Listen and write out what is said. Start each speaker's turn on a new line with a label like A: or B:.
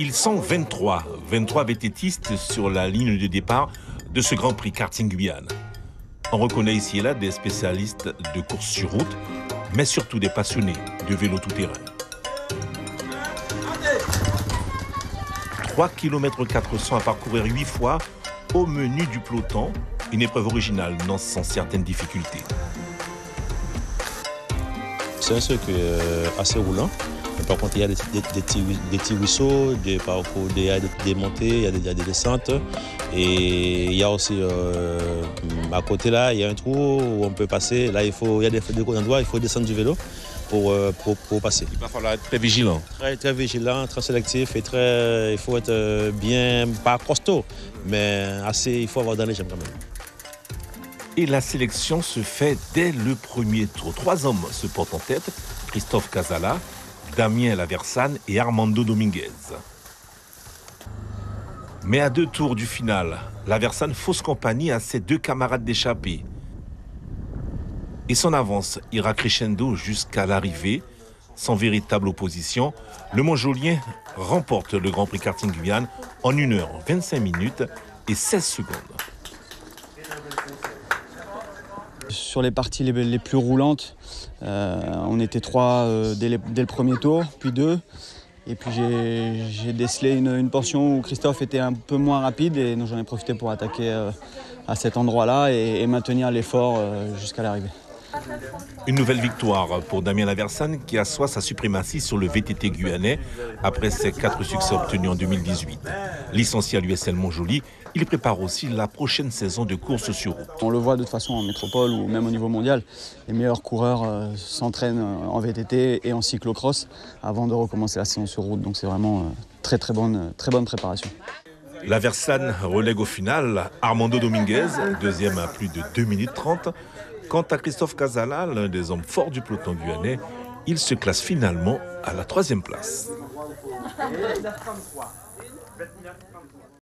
A: Ils sont 23 VTTistes sur la ligne de départ de ce Grand Prix karting Guyane. On reconnaît ici et là des spécialistes de course sur route, mais surtout des passionnés de vélo tout-terrain. 3 km 400 à parcourir 8 fois au menu du peloton, une épreuve originale non sans certaines difficultés.
B: C'est un circuit assez roulant. Par contre, il y a des petits ruisseaux, il y a des montées, il y a des descentes. Et il y a aussi, à côté là, il y a un trou où on peut passer. Là, il y a des endroits, il faut descendre du vélo pour passer.
A: Il va falloir être très vigilant.
B: Très vigilant, très sélectif et il faut être bien, pas costaud, mais il faut avoir dans les jambes quand même.
A: Et la sélection se fait dès le premier tour. 3 hommes se portent en tête, Christophe Casala, Damien Laversane et Armando Dominguez. Mais à 2 tours du final, Laversane fausse compagnie à ses 2 camarades d'échappée. Et son avance ira crescendo jusqu'à l'arrivée. Sans véritable opposition, le Montjolien remporte le Grand Prix karting Guyane en 1 heure 25 minutes et 16 secondes.
C: Sur les parties les plus roulantes, on était 3 dès le premier tour, puis 2. Et puis j'ai décelé une portion où Christophe était un peu moins rapide et donc j'en ai profité pour attaquer à cet endroit-là et maintenir l'effort jusqu'à l'arrivée.
A: Une nouvelle victoire pour Damien Laversane qui assoit sa suprématie sur le VTT guyanais après ses 4 succès obtenus en 2018. Licencié à l'USL Montjoly, il prépare aussi la prochaine saison de course sur route.
C: On le voit de toute façon en métropole ou même au niveau mondial, les meilleurs coureurs s'entraînent en VTT et en cyclocross avant de recommencer la saison sur route. Donc c'est vraiment très bonne préparation.
A: Laversane relègue au final Armando Dominguez, deuxième à plus de 2 minutes 30. Quant à Christophe Casala, l'un des hommes forts du peloton guyanais, il se classe finalement à la 3e place.